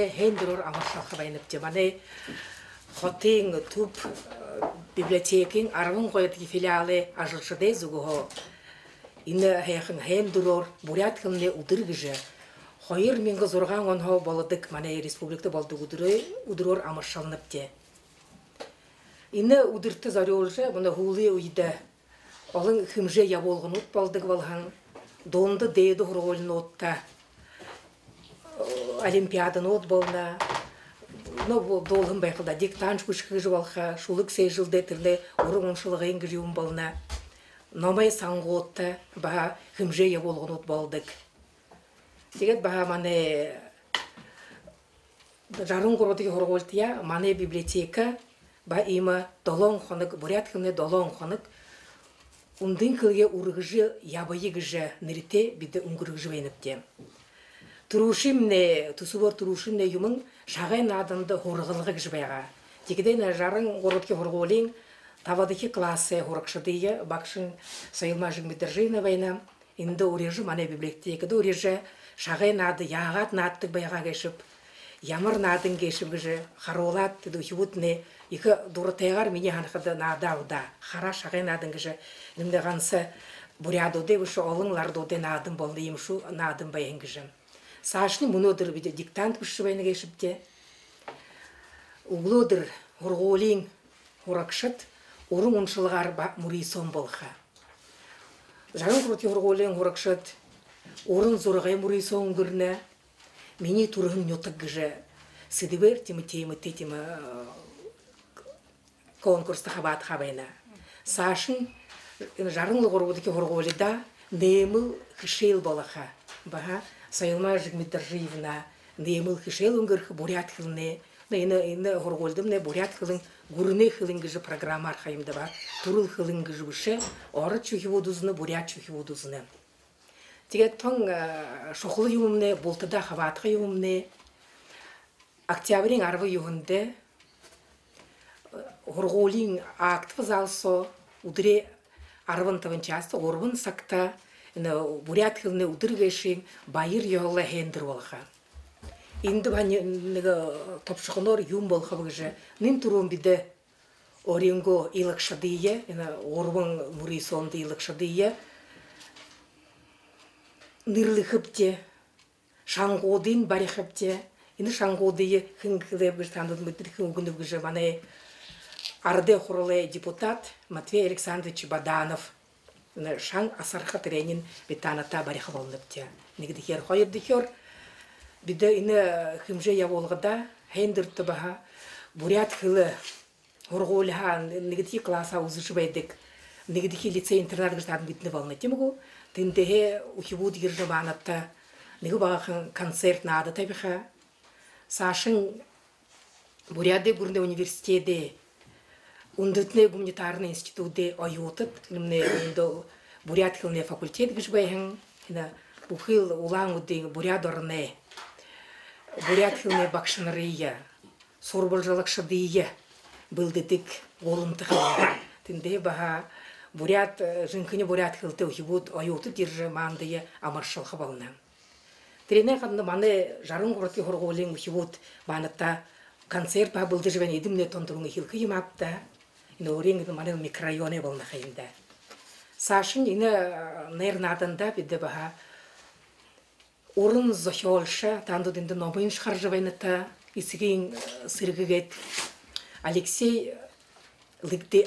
мане хендерор амаршалха байныпте. Мане хотин туп библиотекин арвын қойдығы филиалы ажылшыдай зугухо. Ины хаяхын хендерор бурят хылне удыргыжы. Хойыр менгі зорған онхо болыдық мане республикты болды удырор амаршалныпте. Ины удырты зарёлжы, бұны хулы уйды. Олың хымже яболғын ұт болдық болған. Донды дейді ғырғолын отта. Олимпиадан от болна. Долғын байқылда диктанш күшкі жуалға, шулық сей жылды түрлі ұрын ұншылығы енгіжуын болна. Номай саңғы отта, баға хымже яболғын от болдық. Дегет баға мане жарын ғырғылдығы ғырғолтыя, мане библиотека, ба има долон қонық, бурят хымне долон қонық, Ундын кылге ургыжы ябайыгыжы нырите биде унгыргыжы бейніпте. Турушимне, тусубор турушимне юмын шағай надынды хорғылығы гыжы байға. Текеден жарын ғоротке хорғолин тавадыки классы хорықшыдыйы бақшын сайылма жыңбедіржейна байна. Инді орежі мане библиотекеді орежі шағай нады яғат надтық байға кешіп, ямыр надын кешіп гыжы харолат деді хивутне Екі дұрытайғар мене ханықыды надауда, хара шағай надың кіші. Німді ғансы бұрядуды, үші олыңлардуды надым болды, емшу надым байын кіші. Сашыны мұны өдір біде диктант күші байны кешіпте. Углы өдір ғырғолин ғырақшыт, орын ұншылғар мұрисон болға. Жағын құрыты ғырғолин ғырақшыт, орын зорғай мұрисон күріне, мені тұрғын нөтік кіші. Сідібер темі конкурста хабат хабайна. Сашын жарынлы ғырғыдыки ғырғолида неміл хышел болаха. Баға сайылма жігметтіржиевна неміл хышел үнгірхі бурят хылне. Ені ғырғолдым не бурят хылын гүріне хылын гіжі программа архайымда ба. Турыл хылын гіжі бүші оры чухи водузыны, бурят чухи водузыны. Тегет тоң шоқылы юмымне, болтыда хабатқы юмымне. Октябрин арвы юғынды Ғырғолин актывы залсо, удыре арвынтывын часты, орвын сақта, бурят хылны удыргешін байыр еғылы хендір болға. Инді бәні топшықынор юм болға бұғыжы, нын тұрын біді оринго илықшадыйы, орвын мұрисонды илықшадыйы, нырлықыпте, шаңғодын барықыпте, инді шаңғодыйы хыңғылы бұғыжы тандыдың бүттір хыңғыны бұғыжы бәні Арде хурале депутат Матвей Александрович Баданов. Шаң асарха тренин бетаната бариха болныпте. Нигде хер хойырды хер. Биде ине хымже яволғыда хендірті баха бурят хылы хурғолыха нигде класса узышы байдык. Нигде лицей интернат гыртадын битіне болны. Темгу тіндеге ухибуд гиржы банатта. Нигде баға концерт нады табиха. Сашын буряды гурны университеде Ундытне гуманитарный институты ойотыт, бурят хылне факультет гыжбайхын, бухыл улаңуды бурят орне, бурят хылне бакшынырыя, сорбылжылықшыдыя, білдедік олынты хылы. Тінде баға бурят, жынкыны бурят хылты ойбуд ойотыт держі мандыя амаршылқы балына. Трене қадны маны жарын құрытты хорғолың ойбуд маныта концерт ба білді жібен едімне тондырыңы хилқы емапта, Оренгі манел микрорайоне болна хайында. Сашын ине нернадында биде баха орын зохолша танды динді номын шқаржывайныта исігін сыргыгет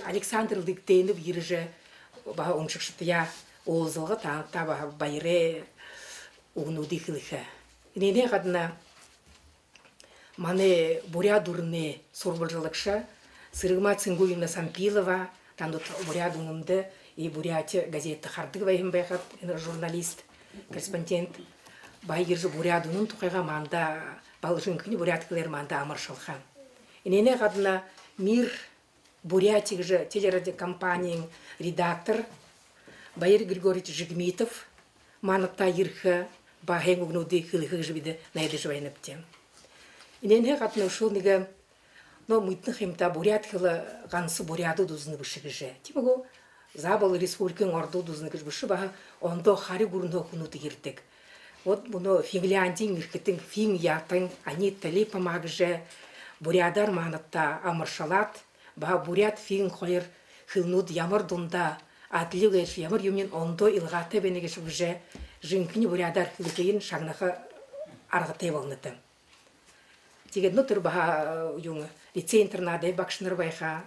Александр Лыгденов еріжі баха оңшықшытыя олзылғы танытта баха байре уғынуды қылыға. Инене қадына мане буря дұрыне сорбылжылықша Сырыгма Цингуевна Сампилова, там тут бурядуңымды, и буряте газетті қардығы байым байқат, журналист, корреспондент. Байгержі бурядуңым тұқайға манда, балжынкіні буряткілер манда амыршылға. Инене қадына мир бурятик же телерадиокомпанияң редактор Байыр Григорьевич Жигмитов, манықта ерхі, бағен ұғынуды қылығы жібеді найды жывайныпте. Инене қадына ұшыл неге Но мытны химта бурят хила гансы буряду дузны бышыгыжы. Тимого забыл республикан орду дузны кыш бышы баха ондо хари гурындо кунуты кирдек. Вот bunu Финляндия миркетин фин ятын, они тали помагже, бурядар манатта амаршалат, ба бурят фин хойр хилнуд ямар дунда, атлигеш ямар юмин ондо илгате бенегеш уже жинкни бурядар хилкейин шагнаха аргате волнытым. Тигет нутыр ба юң лицей интернады бакшныр байха,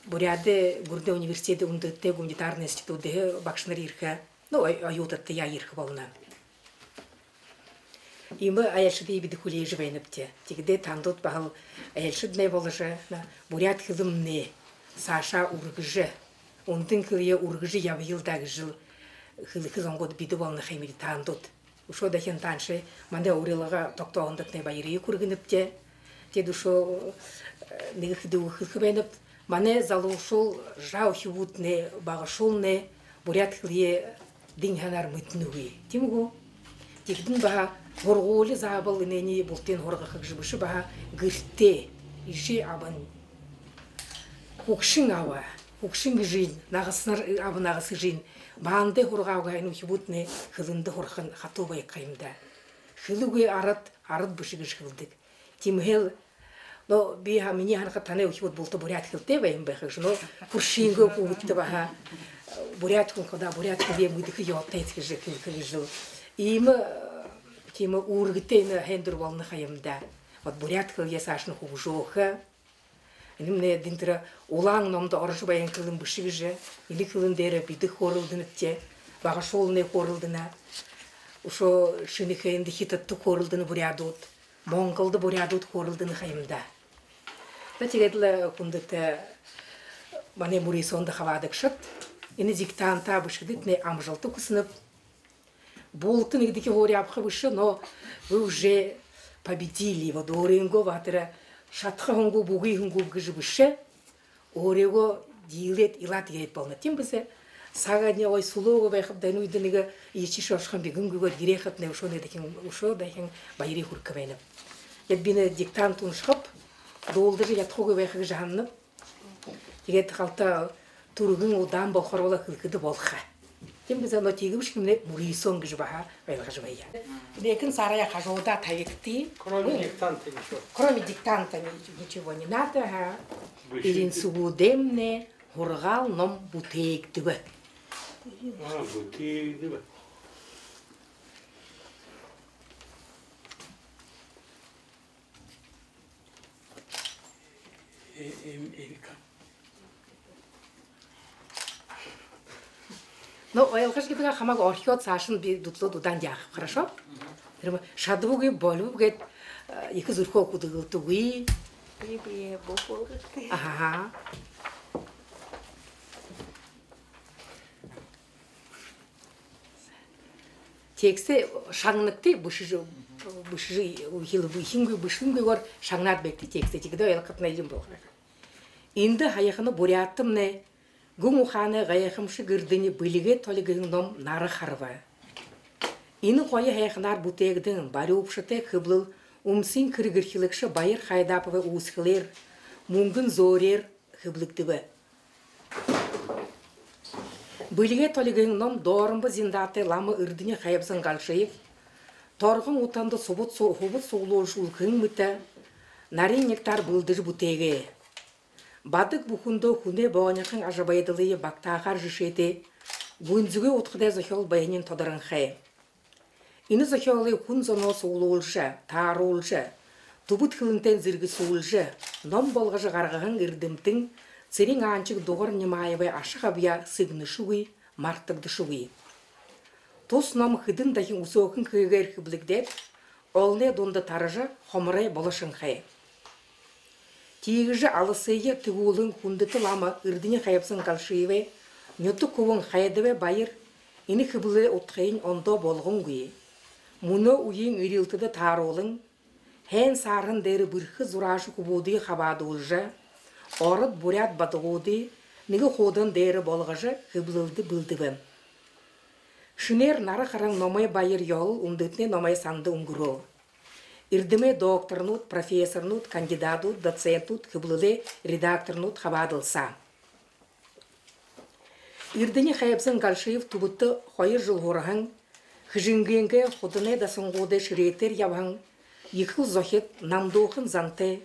буряды гурде университеты ундытте гуманитарный институты бакшныр ирха, ну аютатты я ирха волна. Имы аялшыды ебиді коллежі бәйніпте. Тегіде тандот бағыл аялшыдны болыжы, бурят хылымны, Саша ургыжы. Онтын кылыя ургыжы явы елдағы жыл хылын қод биді болны қаймеді тандот. Ушо дахен таншы, манда урылыға тоқтауындатны байыры көргініпте. Теді ушо негі хыды хылқы бәйніп, мане залы ушол жау хивутны, бағышолны, бурят хылыя дыңханар мүтінуі. Тимгу? Тегдің баға Горголи забыл инени бултен хорга хыгжыбышы баха гырте иши абын хукшин ава хукшин жин нагыснар абы нагысы жин банде хорга гайну хибутне хылынды хорхан хатубай кайымда хылуге арат бышыгыш хылдык тимхел но би хамини ханка тане хибут булты бурят хылте байым бахыш но куршинго кубутты баха бурят кункада бурят кубе мыдык йоттайт кыжы кылжыл имы Тема ургтена хендер волны хаямда. Вот бурят кылге сашны хужоха. Нимне динтра улаң номда орышы баян кылын бышыгыжы. Или кылын дере биді хорылдынытте. Бағашолны хорылдына. Ушо шынихайынды хитатты хорылдыны бурядут. Монголды бурядут хорылдыны хаямда. Да тегедлі күндікті мане мурисонды хавадық шыт. Ини диктанта бышыдытне амжалты кусынып. Болтын игдики хорябхы выше, но вы уже победили. Вот оренго ватера шатха хонгу буги хонгу гыжы выше, орего дилет илат ерет болна. Тем бизе сагадня ой сулого байхып дайну иденига ичи шошхан бигунгуга дирехатне ушо не декин ушо дайхин байри хурка байнып. Ят бине диктантун шхып, долдыры ятхого байхы жаннып. Тегет халта тургын одан болхарола хылкыды болха. Тем бизе но тигибиш кимне мурисон гыжбаха байлгыжбая. Лекин сарая хажода таекти. Кроме диктанта ничего не надо, ха. Ирин сугудемне хоргал ном бутейк дыбы. Бутейк дыбы. Но оялгаш гидга хамаг орхиот сашын би дутло дудан яах, хорошо? Шадвуги болуги екі зүрхо кудыгылтуги. Бибие бополгыты. Ага. Тексте шаңныкты бушыжы ухилы бухингы бушынгы гор шаңнат бекти тексте тигде оялкатна илим болгы. Инде хаяхыны буряттымны Гүн уханы гаяхымшы гырдыны билиге толигыңном нары харва. Ины қойы хайхынар бутегдің бары ұпшыты қыблыл умсин кіргірхілікші байыр хайдапывы ұсқылер, мұңгын зорер қыблықтыбы. Билиге толигыңном дорымбы зиндаты ламы үрдіні қайыпсын қалшайып, торғын ұтанды сұбыт соғылуыш ұлқың мүті, нарин нектар бұлдыр бутеге. Бадык бухундо хуне боғанякын ажабайдылығы бақтағар жышеті, гүнзігі ұтқыдай зохел байынын тодырын қай. Ины зохелы хун зоно соғылы олжа, тар олжа, тубыт хылынтен зіргі соғылжа, ном болғажы ғарғағын үрдімтің, цирин анчык доғыр немайывай ашық абия сығнышуғы, мартығдышуғы. Тос ном хыдын дахин усоқын күйгер кіблікдеп, олне донды тарыжы хомырай болышын қай. Тигіжі алысыйы түгулың күндіті лама үрдіне қайыпсын қалшыйве, нөті көвін қайдыве байыр, ені қыбылы отқайын ондо болғын güye. Мұны үйін үрілтіді таролың, хэн сарын дәрі бірхі зұрашы күбуды қабады ұлжы, орыд бурят бадығуды, неге қодын дәрі болғыжы қыбылылды білдівім. Шынер нары қарың номай байыр йол, ұндытне номай санды ұңгыру. Ирдеме докторнут, профессорнут, кандидатут, доцентут, хыблылы редакторнут хабадылса. Ирдене хайыпсын Галшиев тубытты хойыр жыл хорағын, Хыжингенге ходыне да соңгоде ширетер яваң, Йыхыл зохет намдохын занте,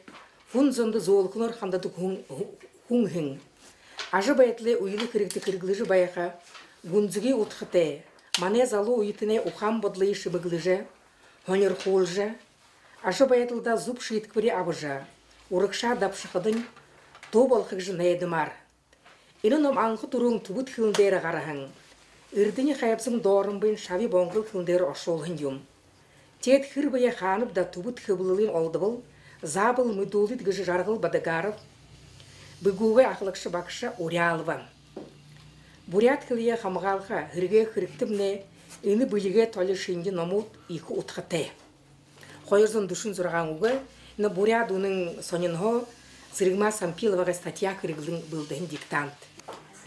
Фун зонды золкунор хандады хун-хин. Ажы байтле уйлы кірікті кіргіліжі байға, Гунзыге утхыте, мане залу уйтыне ухам бодлы шыбыглыжы, Хонер холжы, Ажы байтлда зуб шитквари абыжы, Урықша дапшықыдын, тобал хыгжы нәйдімар. Иноном аңқы тұрың тубыт хылындері қарағын. Үрдіні қайапсың дорынбын шави боңғыл хылындері ошолғын юм. Тет хырбая ханып да тубыт хыбылылын олдыбыл, Забыл мүдолит гыжы жарғыл бадыгарып, Бүгуге ақылықшы бақшы орялыван. Бурят кілия хамғалға хырге хырықтымне, Үні біліге толы шынды номут икі утқыте. Қойырзын дүшін зұрған ұғы, Үні бурят оның сонынғы Сырыгма Сампиловаға статья кіргілдің бұлдығын диктант.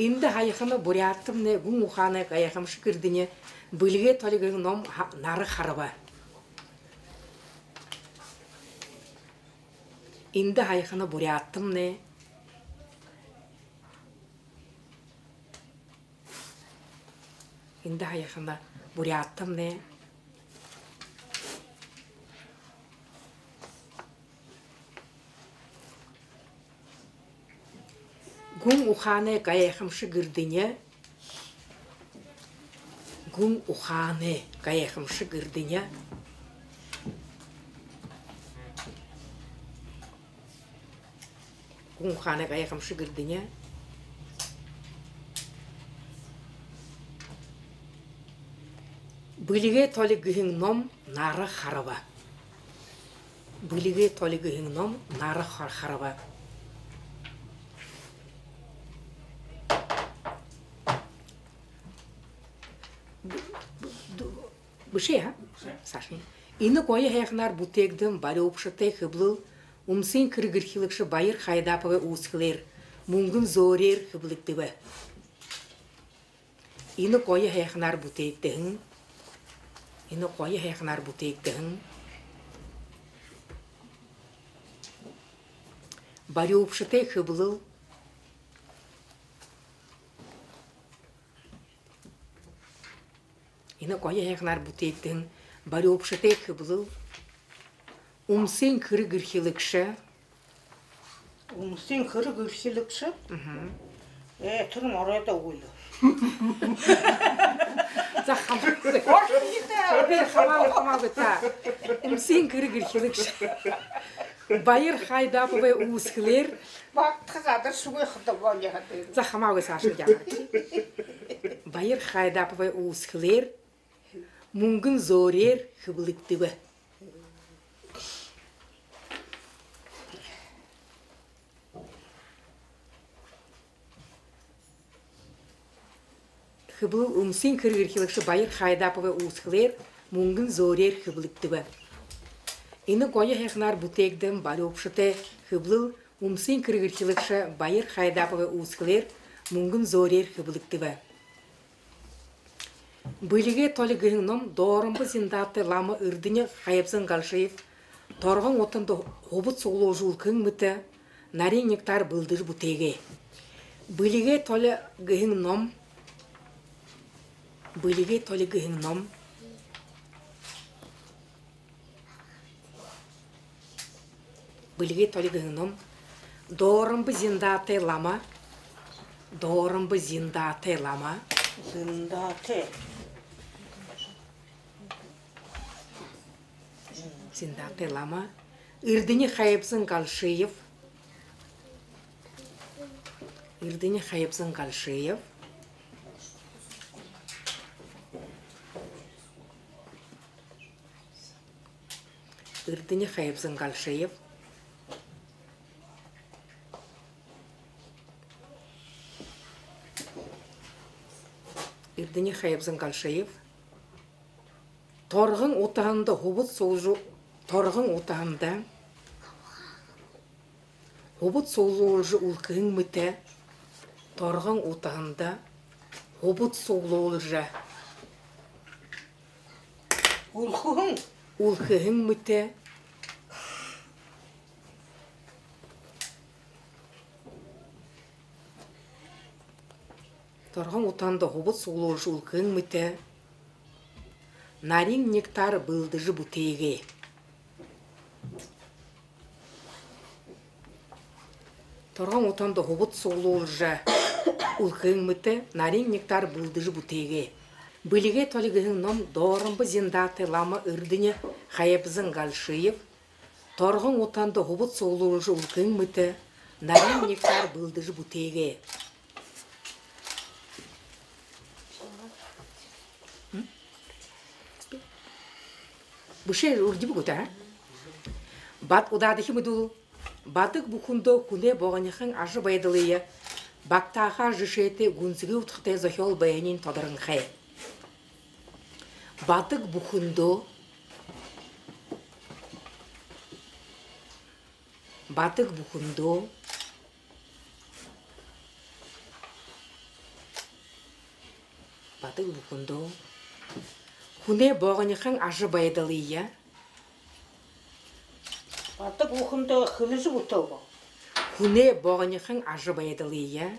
Инді хайықыны буряттымне ғын ұқаны қайықым шықырдыне біліге толығын ном нары қарыба. Инді хайықыны буряттымне Инді хайықыны буряттымне Гун ухане каяхымшы гырдыне, Гун ухане каяхымшы гырдыне, Гун ухане каяхымшы гырдыне, Біліге толы гүхін ном нары харыба. Біліге толы гүхін ном нары харыба. Быши, а? Сашын. Ины койы хайқынар бұтегдім бары опшытай қыблыл, Умсын кіргірхілікші байыр қайдапығы ұсқылер, Мұңгын зорер қыблықтыбы. Ины койы хайқынар бұтегдігін, Ины койы хайқынар бұтегдігін, Бары опшытай қыблыл, Ины койы хайқынар бұтегдігін, Бары опшытай қыблыл, Умсын кіргірхілікші, Умсын кіргірхілікші? Тұрым арайда ойлы. Умсын кіргірхілікші, Байыр қайдапығы ұсқылер, Бақтығадар суға қыды болы ғады. Захамауы сашын жағады. Байыр қайдапығы ұсқылер, Мұңгын зорер қыбылықтыбы. Қыбыл умсын кіргірхілікші байыр қайдапығы ұсқылер, Мұңгын зорер қыбылықтыбы. Ины койы хайқынар бұтегдім бары опшыты қыбыл умсын кіргірхілікші байыр қайдапығы ұсқылер, Мұңгын зорер қыбылықтыбы. Біліге толы гүңнім дорымбы зиндаты ламы үрдіне қайыпсын қалшайып, торғын отынды хобыт соғылу жулкың мүті, нарин нектар бұлдыр бұтеге. Біліге толы гүңнім, Біліге толы гүңнім, Біліге толы гүңнім, дорымбы зиндаты лама, Дорымбы зиндаты лама, Зіндаты. Зиндаты лама, үрдіне қайыпсын қалшайып, Үрдіне қайыпсын қалшайып, Үрдіне қайыпсын қалшайып, Үрдіне қайыпсын қалшайып, Торғын отағында хобыт соғжу, Торғын отағында хобыт соғжу ұлқың мүті, Торғын отағында хобыт соғжу ұлқың мүті, Торғын отағында хобыт соғжу ұлқың мүті, нарин нектар былдыжы бутеге. Торған отанды хобыт соғлы олжа ұлқың мүті нарин нектар былдыжы бутеге. Былиге толигыһын ном доорымбы зиндаты лама ырдыне хайапзын галшыев, торғын отанды хобыт соғлы олжа ұлқың мүті нарин нектар былдыжы бутеге. Бұшы үрді бұғыт, а? Бат ұдадығы мұдыл, бадық бұқынды күне боғанықын ажы байдылыя, бақтаға жышеті гүнзігі ұтқытай зохел бәйінен тодырын қай. Бадық бұқынды, күне боғанықын ажы байдылыя, Батық оқымды қылыжы бұтауға. күне боғанықын ажы байдылыя,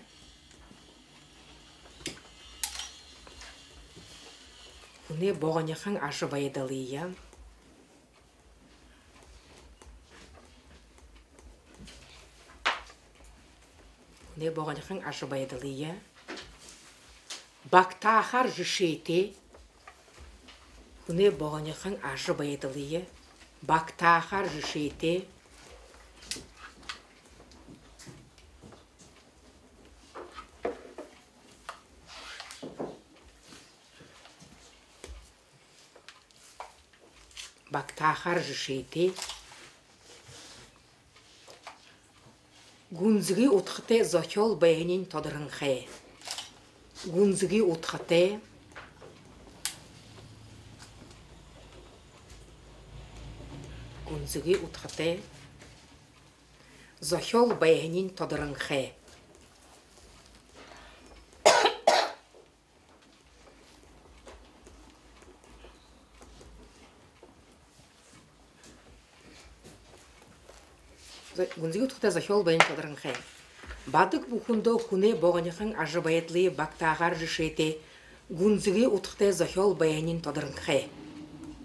күне боғанықын ажы байдылыя, күне боғанықын ажы байдылыя, бақтағар жышеті, күне боғанықын ажы байдылыя, бақтағар жышеті, бақтағар жышеті, гүнзігі ұтқыты зохел бәйінен тодырын қай. Гүнзігі ұтқыты, зохел бәйінен тодырын қай. Гүнзігі ұтқыты зохел бәйінен тодырын қай. Бадық бұқынды күне боғанықын ажы байытлы бақтағар жышеті, гүнзігі ұтқыты зохел бәйінен тодырын қай.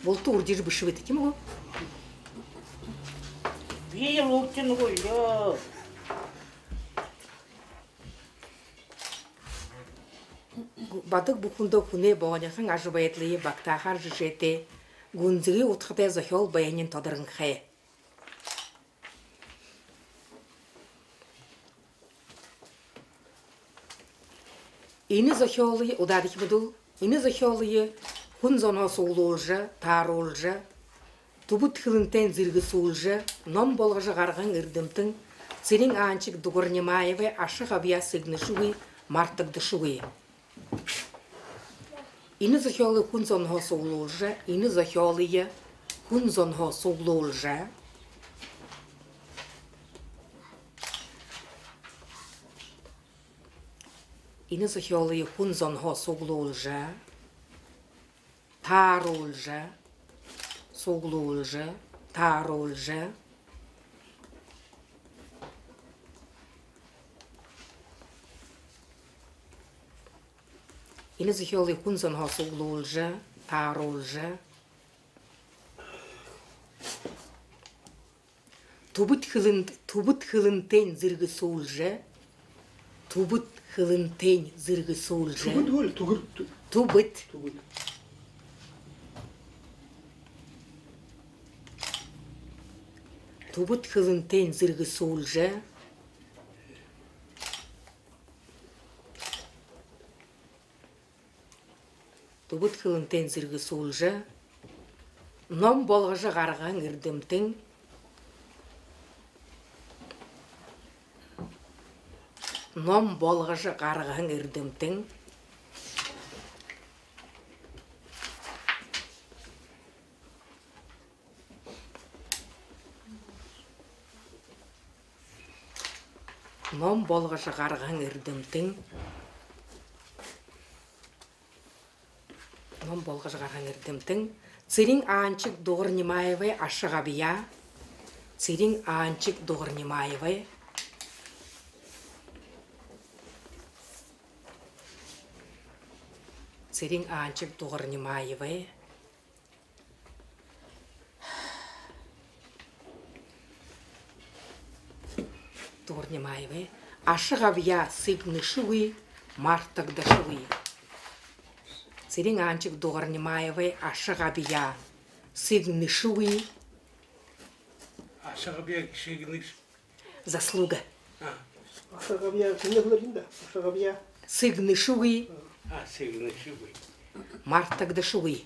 Болты ұрдежі бұшы беті кем ғо? Бейіл ұртын ғойды. Бадық бұқынды күне боғанықын ажы байытлы бақтағар жышеті, гүнзігі ұтқыты зохел бәйінен тодырын қай. Ини зохиолы удадық бұдыл, ини зохиолы хүн зоно соғлы тар олжа, тубут хылынтен зіргі соғлжа, ном болғыжы ғарған үрдімтін, цирин анчик дугурнимаевы ашық абия сыгнышуы, мартыгдышуы. Ини зохиолы хүн зоно соғлы ини зохиолы хүн зоно соғлы Ини зохиолы хүн зонхо соғлы тар олжа, соғлы тар олжа. Ини зохиолы хүн зонхо соғлы тар олжа. Тубут хылынтен зіргі соғлы, тубут хылынтен зіргі соғлы. Тубут. Тубут хылынтен зіргі соғлы. Тубут хылынтен зіргі соғлы. Ном болғыжы ғарған үрдімтің. Ном болғыжы ғарған үрдімтің. Ном болғыжы ғарған үрдімтің. Ном болғыжы ғарған үрдімтің. Цирин анчик Дугурнимаевой ашығабия. Цирин анчик Дугурнимаевой. Цирин анчик Дугурнимаевой. Дорнимаеве, Ашагавья сыгнышуи, Мартагдашуи. Циринганчик Дорнимаеве, Ашагавья сыгнышуи. Ашагабия кишигниш. Заслуга. Ашагабия сыгнышуи. Ашагабия Сыгнышуи, Сигнишуи. Мартагдашуи.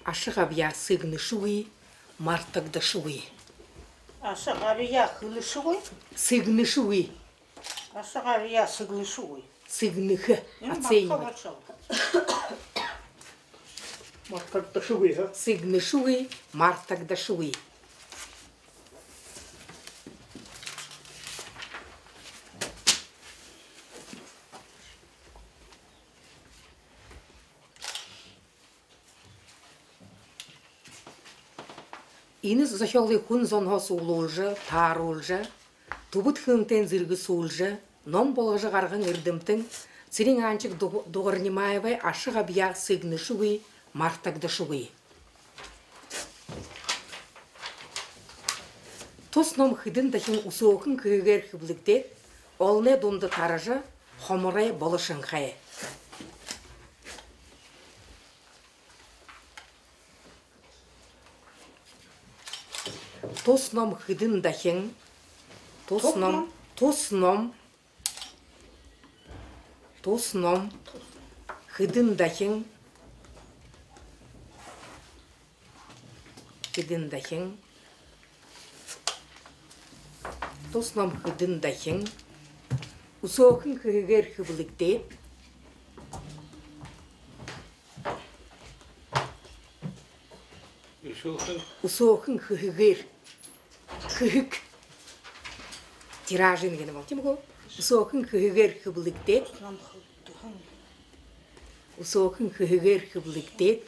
Ашагавья сыгнышуи, Мартагдашуи. Ашагавия хылышуй. Сыгнышуи, Ашагавия сыглышуй. сыгнıхы, оценивать. Мартагдашуи, а? Сыгнышуи, Мартагдашуи. Инес захёлы хүн зонхо суулуулжа, тааруулжа, тубут хынтен зыргы суулжа, ном болгожа гарган эрдэмтэн, цирин анчик дугарнимаевай ашыгабья сыгнышуи, Мартагдашуи. Тос ном хыдын дахин усоохын кыгер хыблыктет, олне дунды таража, хомурай болышын хае. Тос ном хыдын дахин, тос ном хыдын дахин, тос ном хыдын дахин, усоохын кыгер хыблыктет, усоохын кыгер хык тиражын гене бол тимго усоохын кыгер хыблыктет, усоохын кыгер хыблыктет,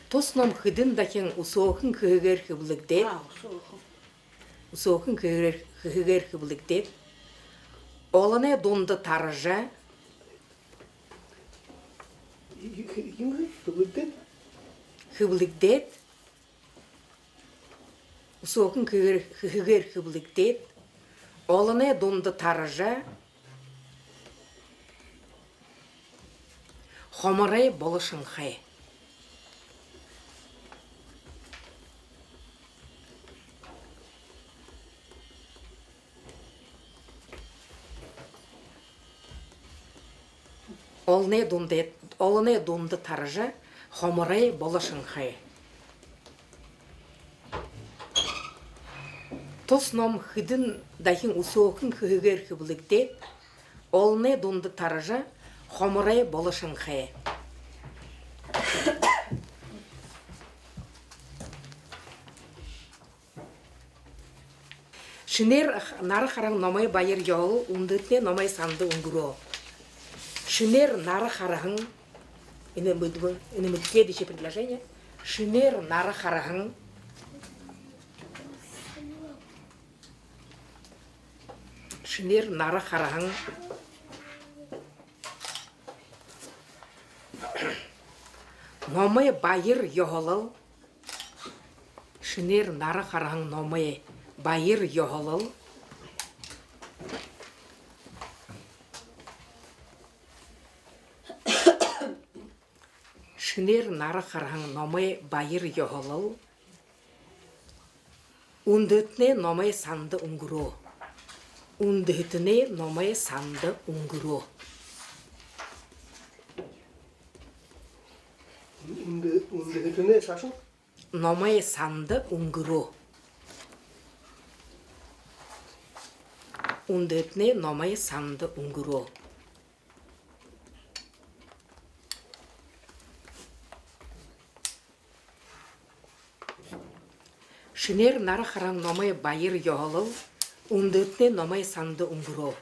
тос ном хыдын дахин усоохын кыгер хыблыктет, усоохын кыгер хыблыктет, олане донды таража, хыблыктет, усоохын кыгер хыблыктет, олане донды таража, хомырай болышын хай. Олне донды таража, хомырай болышын хай. Тос ном хыдын дахин усоохын кыгер хыблыктет, олне донды таража, хомырай болышын хай. Шинер нары харang номай байыр йол, ундытне номай санды унгуро. Шинер нары харang, это следующее предложение. Шинер нары харang, шинер нары харang, номай байыр йолол, шинер нары харang номай байыр йолол, шинер нары харang номай байыр йолол, ундытне номай санды унгуро, ундытне номай санды унгуро. Ундытне сашу? Номай санды унгуро. Ундытне номай санды унгуро. Шинер нары харang номай байыр йолол, ундытне номай санды унгуро.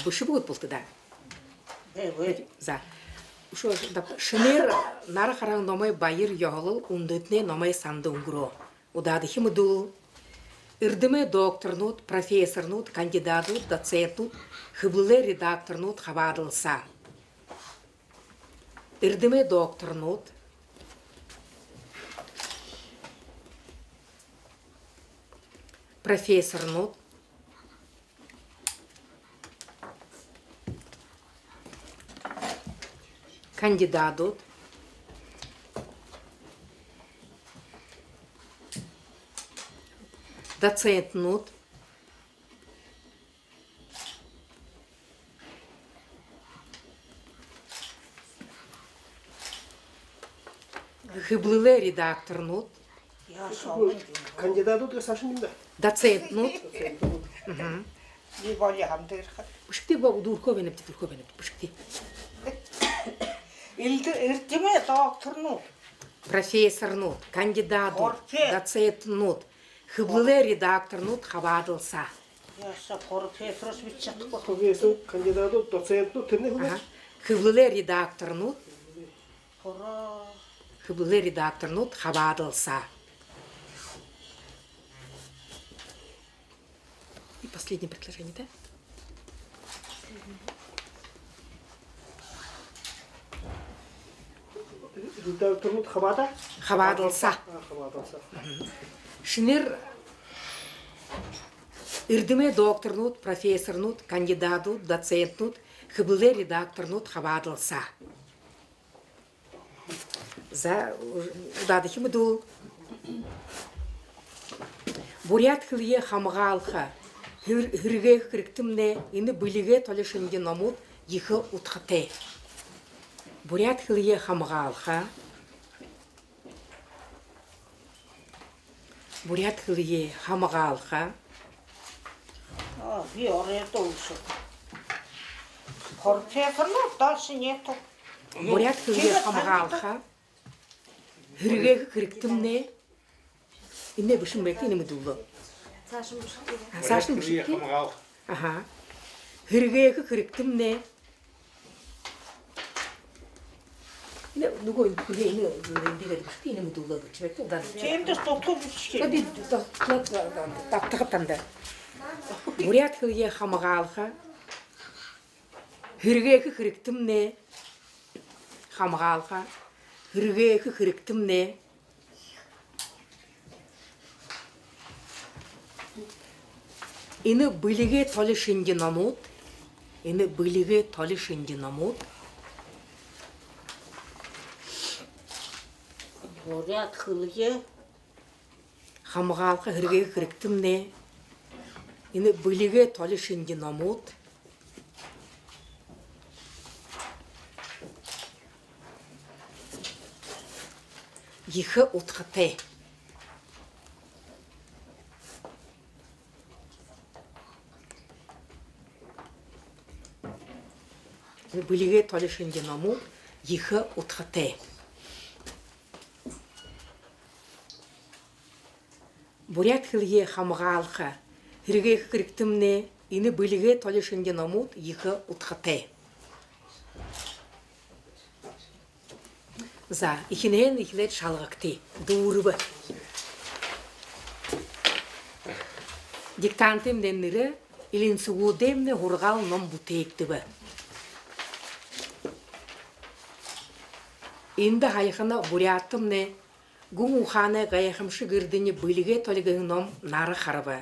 Бұшы бұғыт болты да. Evet. За. Ошо шынер нары қараң номай байыр яғылыл ундытне номай санды унгро. Удады химудул. Ирдиме докторнут, профессорнут, кандидатут, доцентнут, хыблылы редакторнут хабадылса. Ирдиме докторнут, профессорнут, кандидатут, доцентнут, хыблылы редакторнут, Кандидатут сашын бинда. доцентнут, Не боли хамдыр. пушкти дурко бенеп, пушкти. Иртиме докторнут. Профессорнут, кандидатут, Профессор. доцентнут, хыблылы редакторнут хабадылса. Яса профессор бичат. Профессор, кандидатут, доцентут, тирне хулар. Хыблылы редакторнут, Хора. хыблылы редакторнут хабадылса. И последнее предложение, да? Редакторнут хабада. Хабадылса. Хабадалса. Шинер ирдиме докторнут, профессорнут, кандидатут, доцентнут, хыблылы редакторнут хабадылса. За удады химудул. Бурят хылье хамгалха. Хырге хырктымне, ины былиге толешинге номут, ихы утхате. Бурят хылье хамгалха. Бурят хылье хамгалха. Би орая толшу. Профессорнут дальше нету. Бурят хылье хамгалха. Хырге хырктымне, ины бышын бекти, ины мудулу. Сашын бышын бекти? Ага. Хырге хырктымне. Ины 누구 그게 ины бышын, ины мудулу. Şimdi tutup içki. Hadi takıp tanda. Бурят хылье хамгалха. Хырге хырктымне. Хамгалха. Хырге хырктымне. Ины былиге толешинге намут. Ины былиге толешинге намут. Бурят хылье. Хамгалха хырге хырктымне. Ины былиге толешинге намут. Ихы утхате. Былиге толешинге намут. Ихы утхате. Бурят хылье хамгалха. Хырге хырктымне. Ины былиге толешинге намут. Ихы утхате. За, ихинен ихлет шалгакти. Дуурбы. Диктантым деннере илин сугудемне хургал ном бутектибы. Инде хайхана буряттымне гум уханы гайхымшы гырдыны былиге толгын ном нары харбы.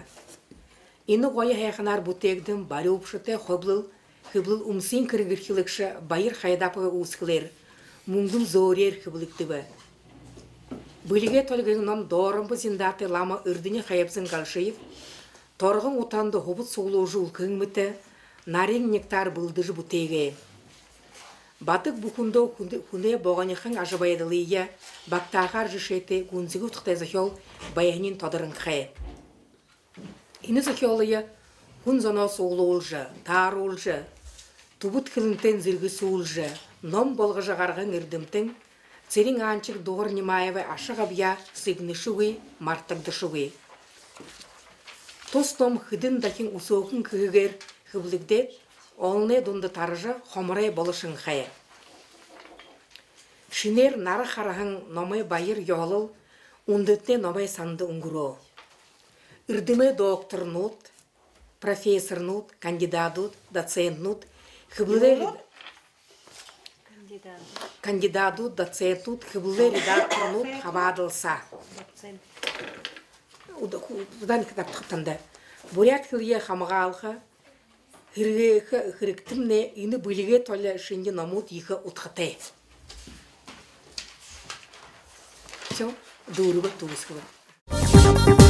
Ины гойы хайханар бутегдим бары упшыте хыблыл умсин кыргырхилыкшы байыр хайдапы усхылер. Муңдум зорер хыблыктыбы. Былиге толгын ном дорымбы зиндаты лама ырдыны хайыпсын галшыйып, торғын утанды хобыт соғлоожу улкыңмыты, нарин нектар былдыжы бутеге. Батык бухундо хуне боғаныхын ажыбайдылыя, бактағар жышеті гунзигі ұтықтай захел баянин тодырын қай. Ины захелыя хун зано соғлоолжы, тар олжы, тубут кылынтен зіргі соолжы, ном болғыжы ғарғын үрдімтін, церин анчык доғыр немаевы ашық абия сыгнышуы, мартагдышуы. Тос ном хыдын дакин усоқын күйгер хыблыгдет, олне донды таржы хомырай болышын қайы. Шинер нары хараһын номай байыр йолыл, ундытте номай санды унгуро. Ирдиме докторнут, профессорнут, кандидатут, доцентнут, хыблы кандидатут, доцентут, хыблы редакторнут хабадылса. Удан кітап тұқтанды. Бурят хылия хамғалға, хырықтымне ині бүліге толы үшінде намут егі ұтқытай. Все, дұрығы туғыз қылы.